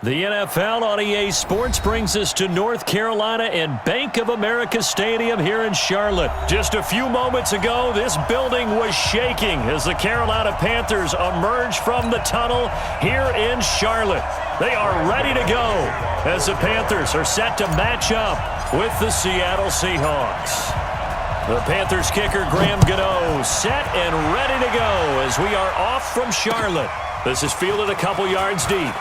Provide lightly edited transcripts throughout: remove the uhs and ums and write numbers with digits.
The NFL on EA Sports brings us to North Carolina and Bank of America Stadium here in Charlotte. Just a few moments ago, this building was shaking as the Carolina Panthers emerged from the tunnel here in Charlotte. They are ready to go as the Panthers are set to match up with the Seattle Seahawks. The Panthers kicker Graham Gano set and ready to go as we are off from Charlotte. This is fielded a couple yards deep.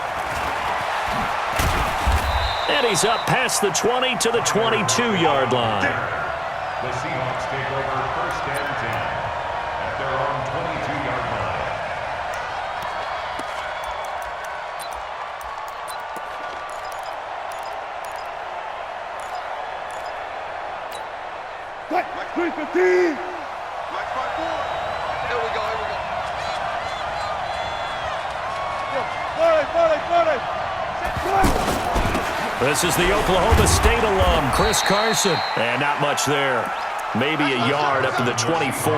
And he's up past the 20 to the 22-yard line. The Seahawks take over first and 10 at their own 22-yard line. Mike 315. Mike 5-4. Here we go. This is the Oklahoma State alum, Chris Carson. And not much there. Maybe a yard up to the 24.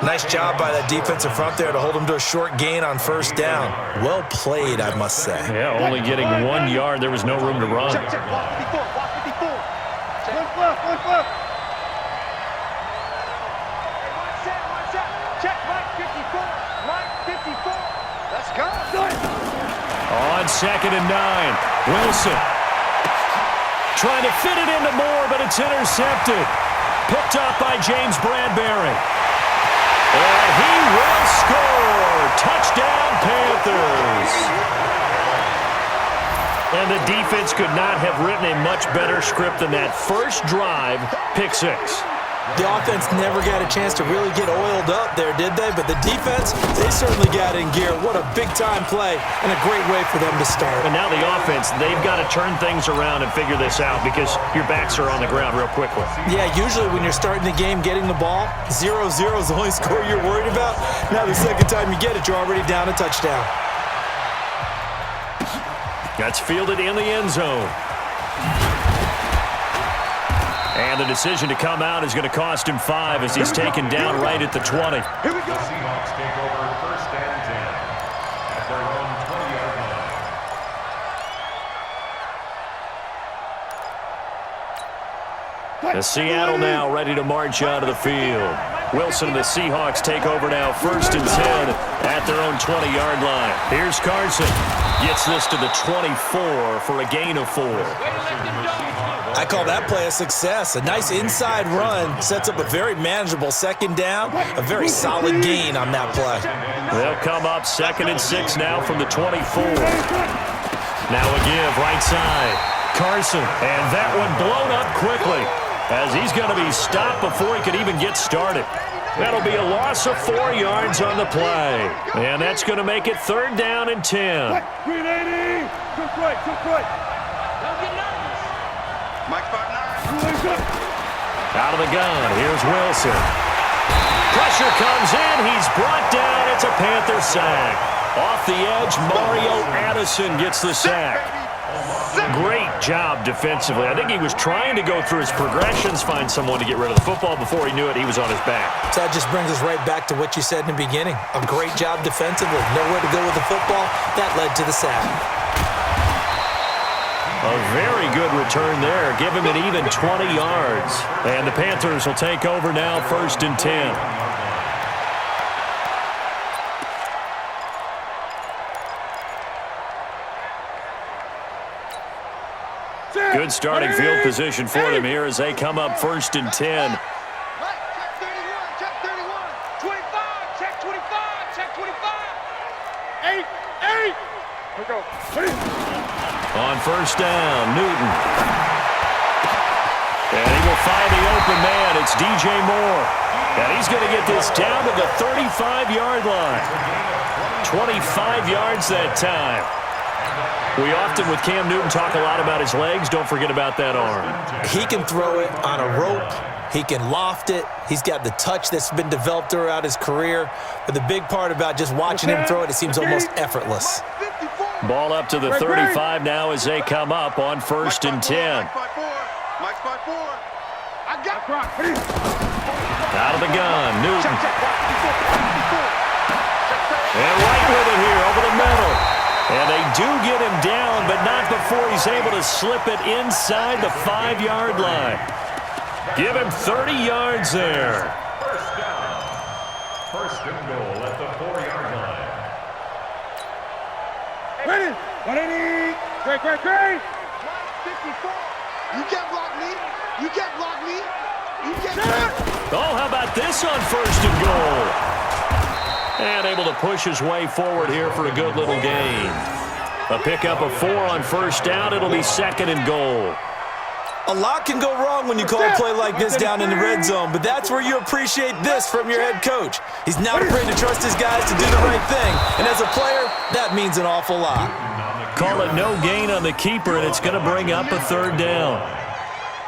Nice job by that defensive front there to hold him to a short gain on first down. Well played, I must say. Yeah, only getting 1 yard. There was no room to run. Check, walk 54, walk 54. Check. One left. Check, Mike 54. Mike 54. Let's go. On 2nd and 9, Wilson trying to fit it into Moore, but it's intercepted. Picked up by James Bradbury. And he will score. Touchdown, Panthers. And the defense could not have written a much better script than that first drive, pick six. The offense never got a chance to really get oiled up there, did they? But the defense, they certainly got in gear. What a big-time play and a great way for them to start. And now the offense, they've got to turn things around and figure this out because your backs are on the ground real quickly. Yeah, usually when you're starting the game getting the ball, 0-0 is the only score you're worried about. Now the second time you get it, you're already down a touchdown. That's fielded in the end zone. And the decision to come out is going to cost him 5 as he's taken down right at the 20. Here we go. The Seahawks take over first and 10 at their own 20-yard line. The Seattle now ready to march out of the field. Wilson and the Seahawks take over now first and 10 at their own 20-yard line. Here's Carson. Gets this to the 24 for a gain of 4. I call that play a success. A nice inside run sets up a very manageable second down, a very solid gain on that play. They'll come up 2nd and 6 now from the 24. Now a give right side. Carson, and that one blown up quickly as he's going to be stopped before he could even get started. That'll be a loss of 4 yards on the play. And that's going to make it 3rd down and 10. 380. Took right. Mike 5-9. Out of the gun, here's Wilson. Pressure comes in, he's brought down, it's a Panther sack. Off the edge, Mario Addison gets the sack. Great job defensively. I think he was trying to go through his progressions, find someone to get rid of the football. Before he knew it, he was on his back. So that just brings us right back to what you said in the beginning. A great job defensively. Nowhere to go with the football. That led to the sack. A very good return there. Give him an even 20 yards. And the Panthers will take over now, 1st and 10. Good starting field position for them here as they come up 1st and 10. Check 31. 25. Check 25. Check 25. 8. Here we go. On 1st down, Newton. And he will find the open man. It's DJ Moore. And he's going to get this down to the 35-yard line. 25 yards that time. We often, with Cam Newton, talk a lot about his legs. Don't forget about that arm. He can throw it on a rope. He can loft it. He's got the touch that's been developed throughout his career. But the big part about just watching him throw it, it seems almost effortless. Ball up to the 35 now as they come up on 1st and 10. Mike 5-4. I got Out of the gun, Newton. And right with it here over the middle. And they do do get him down, but not before he's able to slip it inside the 5-yard line. Give him 30 yards there. First down. First and goal at the 4-yard line. Ready? 180. Great. 54. You can't block me. You can't block me. You can't. Oh, how about this on first and goal? And able to push his way forward here for a good little gain. A pickup of 4 on first down. It'll be second and goal. A lot can go wrong when you call a play like this down in the red zone, but that's where you appreciate this from your head coach. He's not afraid to trust his guys to do the right thing, and as a player, that means an awful lot. Call it no gain on the keeper, and it's going to bring up a third down.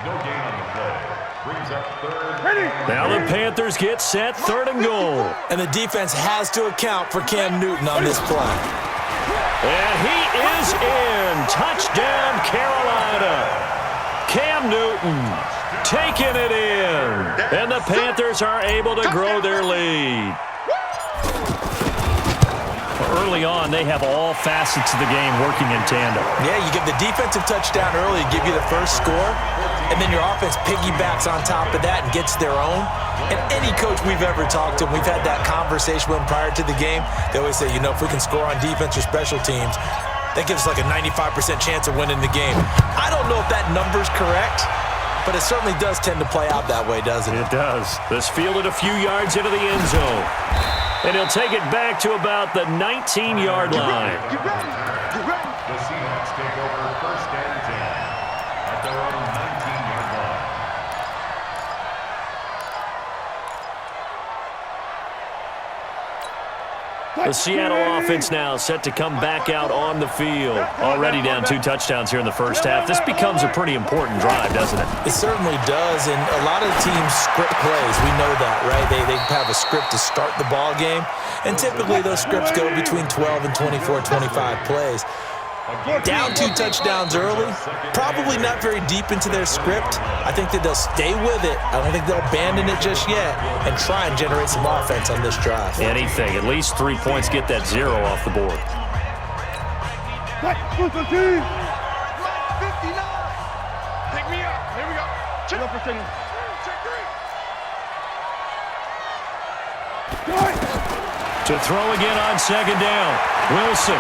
No gain on the play. Brings up third. Now the Panthers get set, third and goal. And the defense has to account for Cam Newton on this play. And he is in. Touchdown, Carolina. Cam Newton taking it in. And the Panthers are able to grow their lead. Early on, they have all facets of the game working in tandem. Yeah, you give the defensive touchdown early, give you the first score, and then your offense piggybacks on top of that and gets their own. And any coach we've ever talked to, we've had that conversation with them prior to the game, they always say, if we can score on defense or special teams, that gives us like a 95% chance of winning the game. I don't know if that number's correct, but it certainly does tend to play out that way, doesn't it? It does. This fielded a few yards into the end zone. And he'll take it back to about the 19-yard line. The Seahawks take over first and 10 at their own 19-yard line. The Seattle offense now set to come back out on the field. Already down 2 touchdowns here in the first half. This becomes a pretty important drive, doesn't it? It certainly does, and a lot of teams script plays. We know that, right? They have a script to start the ball game, and typically those scripts go between 12 and 24, 25 plays. Down 2 touchdowns early, probably not very deep into their script. I think that they'll stay with it. I don't think they'll abandon it just yet and try and generate some offense on this drive. Anything. At least 3 points get that 0 off the board. 59. Pick me up. Here we go. Check up for 10. Check 3. To throw again on second down. Wilson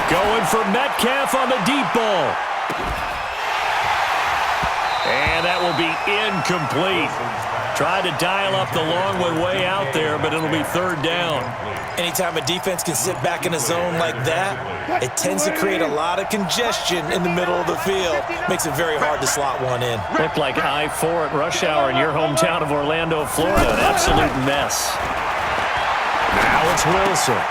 going for Metcalf on the deep ball. And that will be incomplete. Tried to dial up the long one way out there, but it'll be third down. Anytime a defense can sit back in a zone like that, it tends to create a lot of congestion in the middle of the field. Makes it very hard to slot one in. Looked like I-4 at rush hour in your hometown of Orlando, Florida. An absolute mess. Now it's Wilson.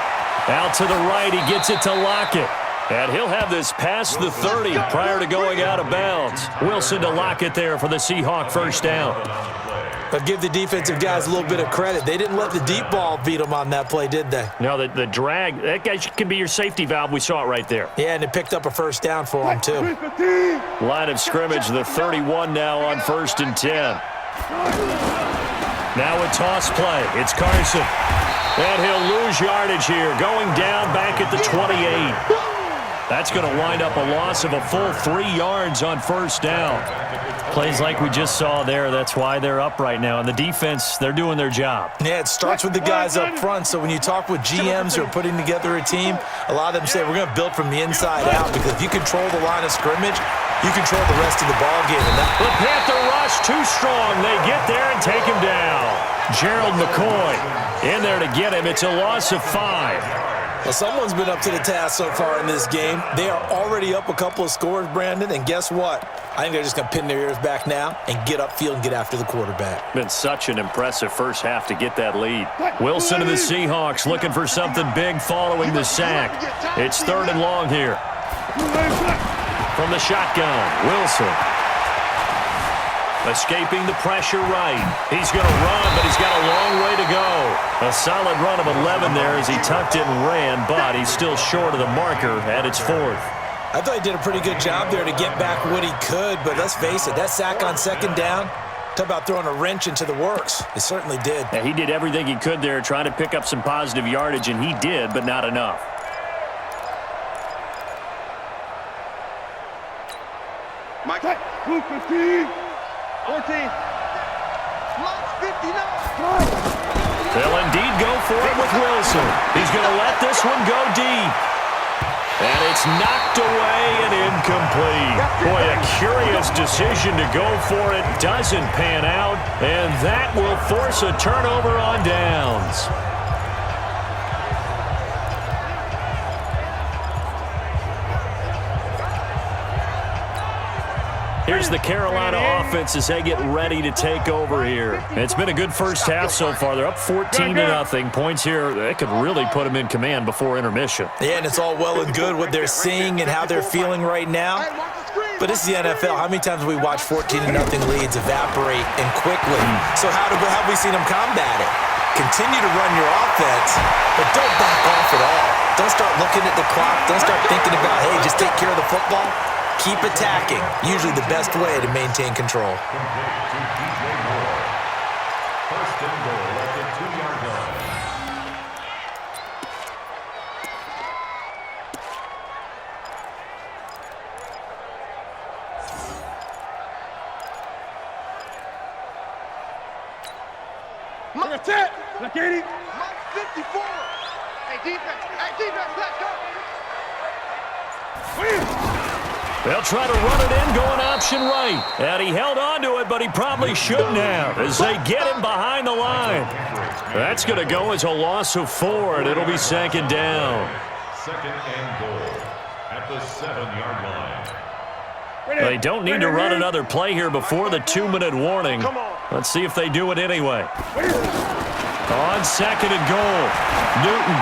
Out to the right, he gets it to Lockett. And he'll have this past the 30 prior to going out of bounds. Wilson to Lockett there for the Seahawk first down. But give the defensive guys a little bit of credit. They didn't let the deep ball beat them on that play, did they? No, the drag, that guy can be your safety valve. We saw it right there. Yeah, and it picked up a first down for them, too. Line of scrimmage, the 31 now on first and 10. Now a toss play. It's Carson. And he'll lose yardage here, going down back at the 28. That's going to wind up a loss of a full 3 yards on first down. Plays like we just saw there. That's why they're up right now. And the defense, they're doing their job. Yeah, it starts with the guys up front. So when you talk with GMs who are putting together a team, a lot of them say we're going to build from the inside out, because if you control the line of scrimmage, you control the rest of the ball game. And the Panther rush too strong. They get there and take him down. Gerald McCoy in there to get him. It's a loss of 5. Well, someone's been up to the task so far in this game. They are already up a couple of scores, Brandon, and guess what? I think they're just going to pin their ears back now and get upfield and get after the quarterback. Been such an impressive first half to get that lead. Wilson of the Seahawks looking for something big following the sack. It's third and long here. From the shotgun, Wilson. Escaping the pressure right. He's going to run, but he's got a long way to go. A solid run of 11 there as he tucked it and ran, but he's still short of the marker at its 4th. I thought he did a pretty good job there to get back what he could, but let's face it, that sack on second down, talk about throwing a wrench into the works. It certainly did. Yeah, he did everything he could there trying to pick up some positive yardage, and he did, but not enough. Mike. 15. 14. Mike's 59. They'll indeed go for it with Wilson. He's going to let this one go deep. And it's knocked away and incomplete. Boy, a curious decision to go for it. Doesn't pan out. And that will force a turnover on downs. Here's the Carolina offense as they get ready to take over here. It's been a good first half so far. They're up 14-0. Points here, they could really put them in command before intermission. Yeah, and it's all well and good what they're seeing and how they're feeling right now. But it's the NFL. How many times have we watched 14-0 leads evaporate and quickly? So how have we seen them combat it? Continue to run your offense, but don't back off at all. Don't start looking at the clock. Don't start thinking about, hey, just take care of the football. Keep attacking. Usually the best way to maintain control. First and goal at the 2-yard line. That's it. Look at him. Mike's 54. Hey, defense, let's go. They'll try to run it in, going option right. And he held on to it, but he probably shouldn't have as they get him behind the line. That's going to go as a loss of 4, and it'll be second down. Second and goal at the 7-yard line. They don't need to run another play here before the 2-minute warning. Let's see if they do it anyway. On second and goal, Newton.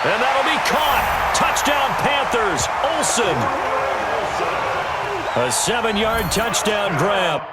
And that'll be caught. Touchdown Panthers, Olsen. A 7-yard touchdown grab.